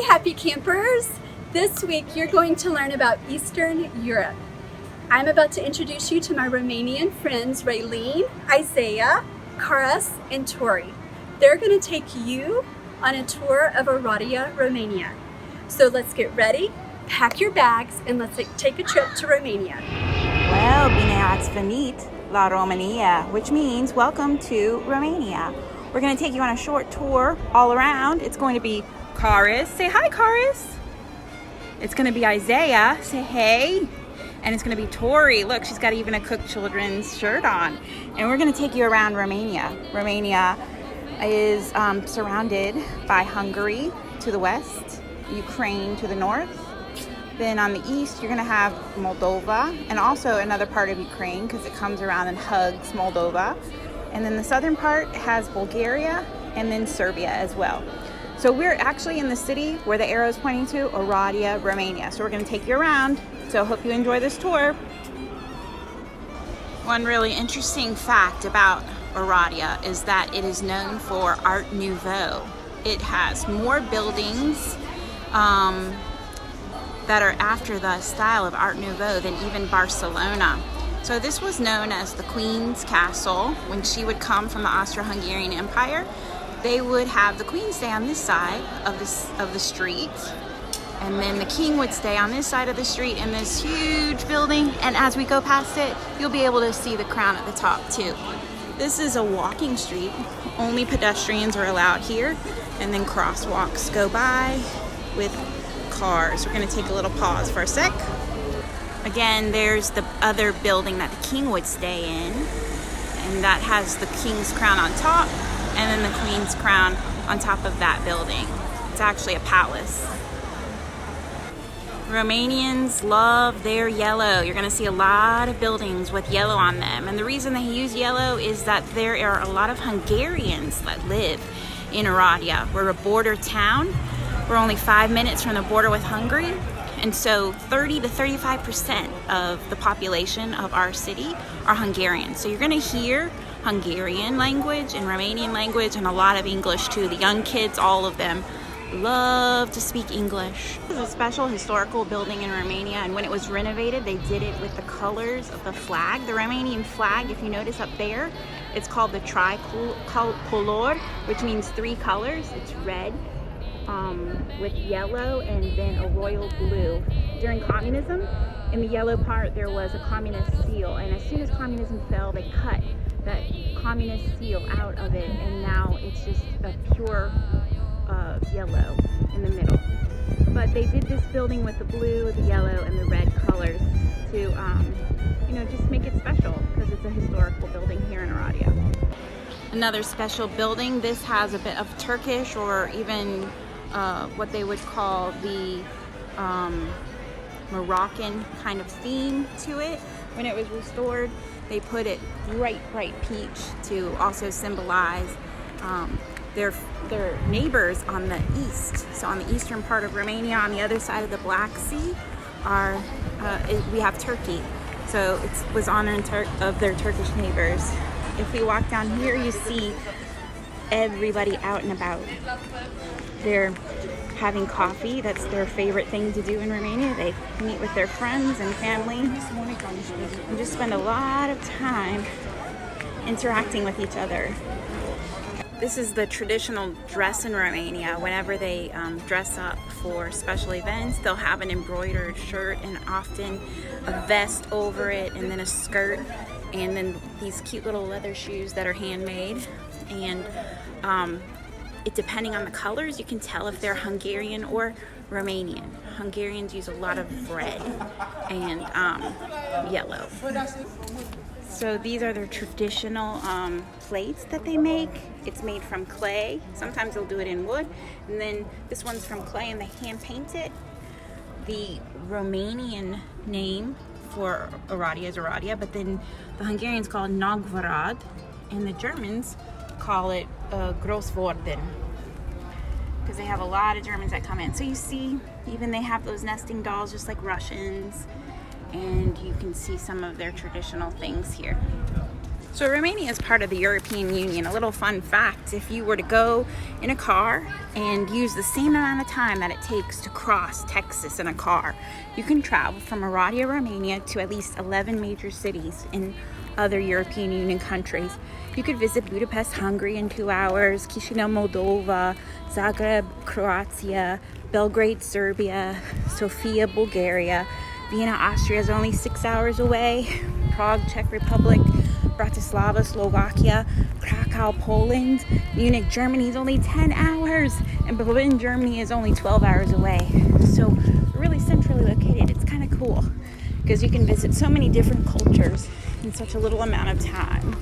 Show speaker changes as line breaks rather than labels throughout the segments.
happy campers! This week you're going to learn about Eastern Europe. I'm about to introduce you to my Romanian friends Raylene, Isaiah, Karas, and Tori. They're going to take you on a tour of Oradea, Romania. So let's get ready, pack your bags, and let's take a trip to Romania.
Well, bine ați venit la Romania, which means welcome to Romania. We're going to take you on a short tour all around. It's going to be Karas. Say hi, Karas. It's going to be Isaiah. Say hey. And it's going to be Tori. Look, she's got even a Cook Children's shirt on. And we're going to take you around Romania. Romania is surrounded by Hungary to the west, Ukraine to the north. Then on the east, you're going to have Moldova and also another part of Ukraine because it comes around and hugs Moldova. And then the southern part has Bulgaria and then Serbia as well. So we're actually in the city where the arrow is pointing to, Oradea, Romania. So we're going to take you around. So hope you enjoy this tour. One really interesting fact about Oradea is that it is known for Art Nouveau. It has more buildings that are after the style of Art Nouveau than even Barcelona. So this was known as the Queen's Castle. When she would come from the Austro-Hungarian Empire, they would have the Queen stay on this side of the street, and then the King would stay on this side of the street in this huge building, and as we go past it, you'll be able to see the crown at the top too. This is a walking street. Only pedestrians are allowed here, and then crosswalks go by with cars. We're going to take a little pause for a sec. Again, there's the other building that the King would stay in, and that has the King's crown on top, and then the Queen's crown on top of that building. It's actually a palace. Romanians love their yellow. You're going to see a lot of buildings with yellow on them. And the reason they use yellow is that there are a lot of Hungarians that live in Oradea. We're a border town. We're only 5 minutes from the border with Hungary. And so 30 to 35% of the population of our city are Hungarian. So you're going to hear Hungarian language and Romanian language and a lot of English too. The young kids, all of them, love to speak English. This is a special historical building in Romania, and when it was renovated, they did it with the colors of the flag. The Romanian flag, if you notice up there, it's called the Tricolor, which means three colors. It's red with yellow and then a royal blue. During communism, in the yellow part, there was a communist seal, and as soon as communism fell, they cut that communist seal out of it, and now it's just a pure yellow in the middle. But they did this building with the blue, the yellow, and the red colors to, just make it special because it's a historical building here in Oradea. Another special building. This has a bit of Turkish or even what they would call the Moroccan kind of theme to it. When it was restored, they put it bright peach to also symbolize their neighbors on the east. So on the eastern part of Romania, on the other side of the Black Sea, we have Turkey. So it was honoring of their Turkish neighbors. If we walk down here, you see everybody out and about. They're having coffee. That's their favorite thing to do in Romania. They meet with their friends and family and just spend a lot of time interacting with each other. This is the traditional dress in Romania. Whenever they dress up for special events, they'll have an embroidered shirt and often a vest over it, and then a skirt, and then these cute little leather shoes that are handmade. And depending on the colors, you can tell if they're Hungarian or Romanian. Hungarians use a lot of red and yellow. So these are their traditional plates that they make. It's made from clay. Sometimes they'll do it in wood. And then this one's from clay and they hand paint it. The Romanian name for Oradea is Oradea, but then the Hungarians call it Nagyvarad, and the Germans call it Grossvorden, because they have a lot of Germans that come in. So you see, even they have those nesting dolls just like Russians, and you can see some of their traditional things here. So Romania is part of the European Union. A little fun fact, if you were to go in a car and use the same amount of time that it takes to cross Texas in a car, you can travel from Oradea, Romania to at least 11 major cities in other European Union countries. You could visit Budapest, Hungary in 2 hours, Chisinau, Moldova, Zagreb, Croatia, Belgrade, Serbia, Sofia, Bulgaria, Vienna, Austria is only 6 hours away, Prague, Czech Republic, Bratislava, Slovakia, Krakow, Poland, Munich, Germany is only 10 hours, and Berlin, Germany is only 12 hours away. So really centrally located. It's kind of cool because you can visit so many different cultures in such a little amount of time.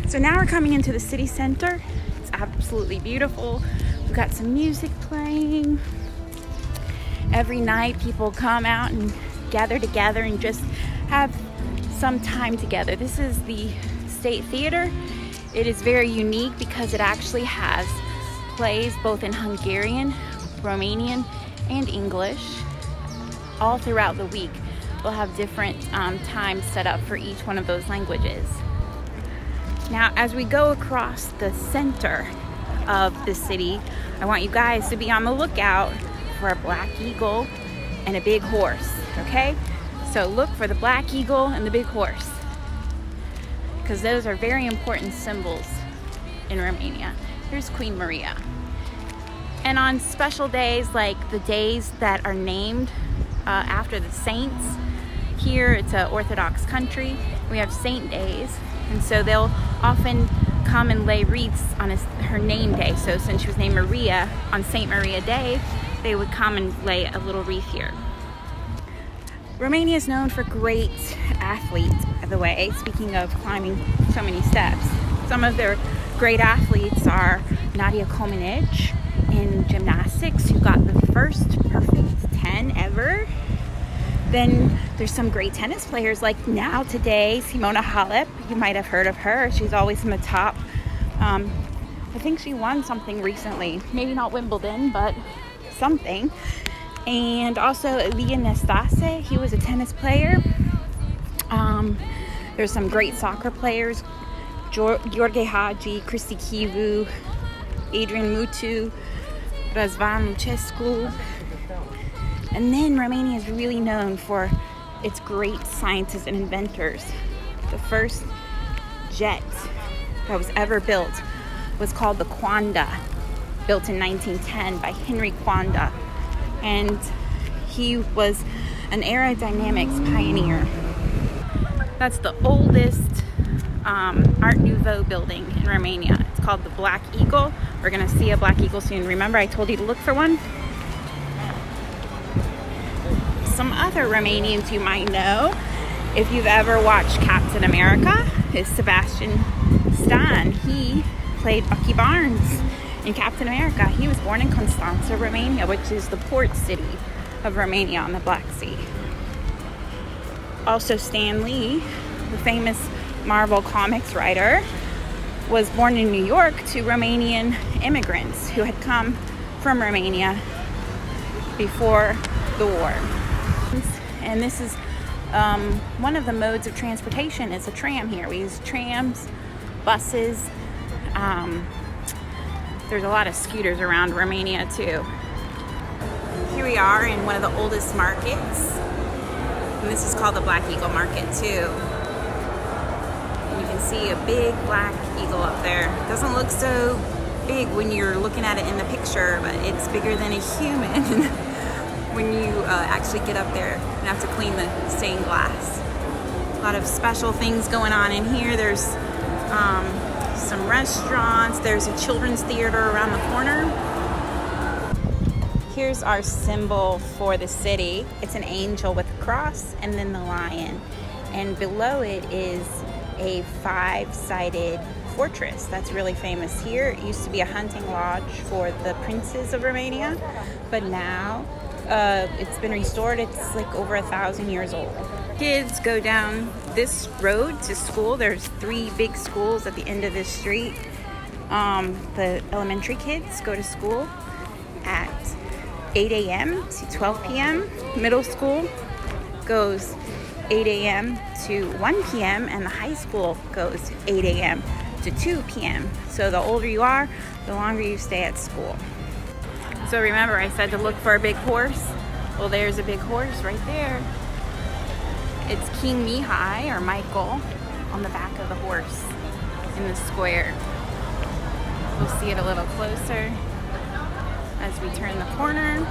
So now we're coming into the city center. It's absolutely beautiful. We've got some music playing. Every night people come out and gather together and just have some time together. This is the State Theater. It is very unique because it actually has plays both in Hungarian, Romanian, and English all throughout the week. We'll have different times set up for each one of those languages. Now, as we go across the center of the city, I want you guys to be on the lookout for a black eagle and a big horse, okay? So look for the black eagle and the big horse because those are very important symbols in Romania. Here's Queen Maria. And on special days, like the days that are named after the saints, here it's an Orthodox country, we have saint days, and so they'll often come and lay wreaths on her name day. So since she was named Maria, on Saint Maria Day, they would come and lay a little wreath here. Romania is known for great athletes, by the way, speaking of climbing so many steps. Some of their great athletes are Nadia Comaneci in gymnastics, who got the first perfect 10 ever. Then there's some great tennis players like now today, Simona Halep. You might have heard of her. She's always in the top. I think she won something recently. Maybe not Wimbledon, but something. And also Ilie Nastase, he was a tennis player. There's some great soccer players, Gheorghe Hagi, Cristi Chivu, Adrian Mutu, Răzvan Lucescu. And then Romania is really known for its great scientists and inventors. The first jet that was ever built was called the Quanda, built in 1910 by Henry Quanda. And he was an aerodynamics pioneer. That's the oldest Art Nouveau building in Romania. It's called the Black Eagle. We're gonna see a black eagle soon. Remember I told you to look for one? Some other Romanians you might know, if you've ever watched Captain America, is Sebastian Stan. He played Bucky Barnes in Captain America. He was born in Constanța, Romania, which is the port city of Romania on the Black Sea. Also, Stan Lee, the famous Marvel Comics writer, was born in New York to Romanian immigrants who had come from Romania before the war. And this is one of the modes of transportation is a tram here. We use trams, buses. There's a lot of scooters around Romania too. Here we are in one of the oldest markets. And this is called the Black Eagle Market too. And you can see a big black eagle up there. It doesn't look so big when you're looking at it in the picture, but it's bigger than a human when you actually get up there and have to clean the stained glass. A lot of special things going on in here. There's some restaurants. There's a children's theater around the corner. Here's our symbol for the city. It's an angel with a cross and then the lion. And below it is a 5-sided fortress that's really famous here. It used to be a hunting lodge for the princes of Romania, but now it's been restored. It's like over 1,000 years old. Kids go down this road to school. There's 3 big schools at the end of this street. The elementary kids go to school at 8 a.m. to 12 p.m. Middle school goes 8 a.m. to 1 p.m. and the high school goes 8 a.m. to 2 p.m. So the older you are, the longer you stay at school. So remember I said to look for a big horse? Well, there's a big horse right there. It's King Mihai, or Michael, on the back of the horse in the square. We'll see it a little closer as we turn the corner.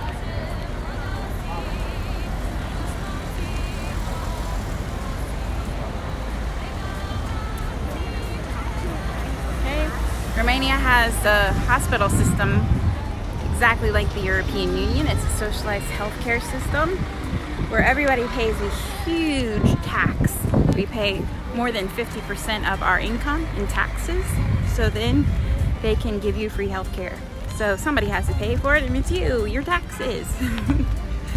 Okay. Romania has a hospital system exactly like the European Union. It's a socialized healthcare system where everybody pays a huge tax. We pay more than 50% of our income in taxes, so then they can give you free healthcare. So somebody has to pay for it, and it's you, your taxes.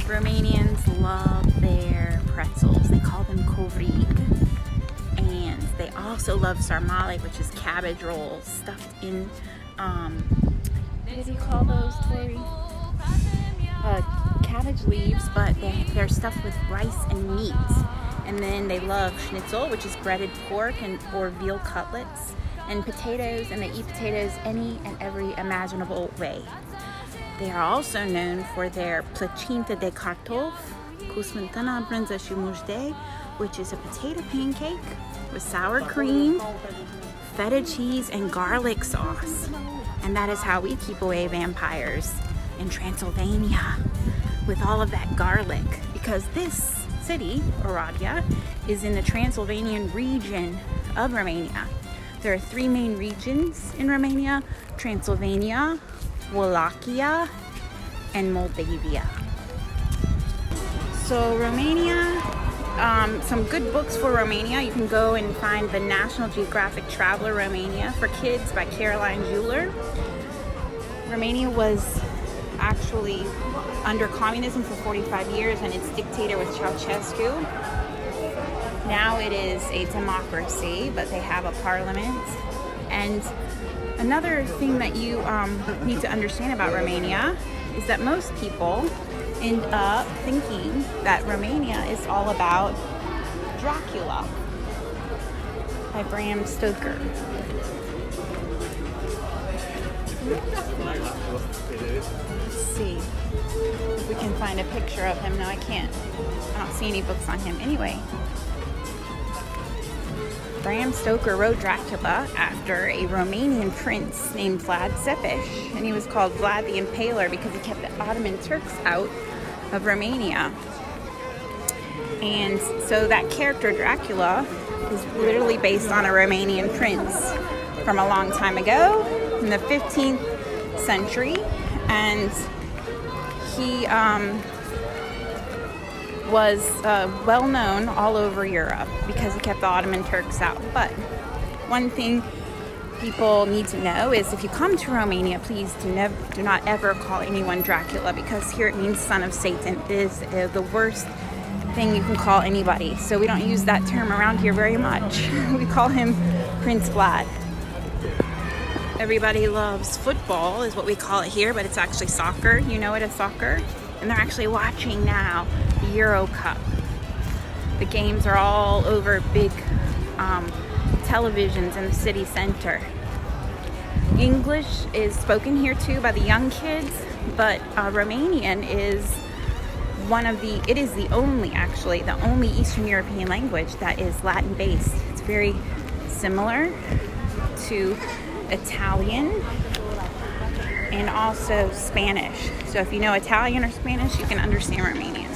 Romanians love their pretzels. They call them kovrig. And they also love sarmale, which is cabbage rolls stuffed in, what do you call those, Tori? Cabbage leaves, but they're stuffed with rice and meat. And then they love schnitzel, which is breaded pork or veal cutlets, and potatoes, and they eat potatoes any and every imaginable way. They are also known for their plăcintă de cartof, cu smântână, brânză și mușde, which is a potato pancake with sour cream, feta cheese, and garlic sauce. And that is how we keep away vampires in Transylvania, with all of that garlic, because this city, Oradea, is in the Transylvanian region of Romania. There are 3 main regions in Romania: Transylvania, Wallachia, and Moldavia. So Romania, some good books for Romania. You can go and find the National Geographic Traveler Romania for Kids by Caroline Juller. Romania was actually under communism for 45 years, and its dictator was Ceausescu. Now it is a democracy, but they have a parliament. And another thing that you need to understand about Romania is that most people end up thinking that Romania is all about Dracula by Bram Stoker. Let's see if we can find a picture of him. No, I can't. I don't see any books on him. Anyway, Bram Stoker wrote Dracula after a Romanian prince named Vlad Tepes, and he was called Vlad the Impaler because he kept the Ottoman Turks out of Romania. And so that character Dracula is literally based on a Romanian prince from a long time ago in the 15th century, and he was well known all over Europe because he kept the Ottoman Turks out. But one thing people need to know is if you come to Romania, please do not ever call anyone Dracula, because here it means son of Satan. It is the worst thing you can call anybody. So we don't use that term around here very much. We call him Prince Vlad. Everybody loves football is what we call it here, but it's actually soccer. You know it as soccer. And they're actually watching now the Euro Cup. The games are all over big televisions in the city center. English is spoken here too by the young kids, but Romanian is the only Eastern European language that is Latin based. It's very similar to Italian and also Spanish. So if you know Italian or Spanish, you can understand Romanian.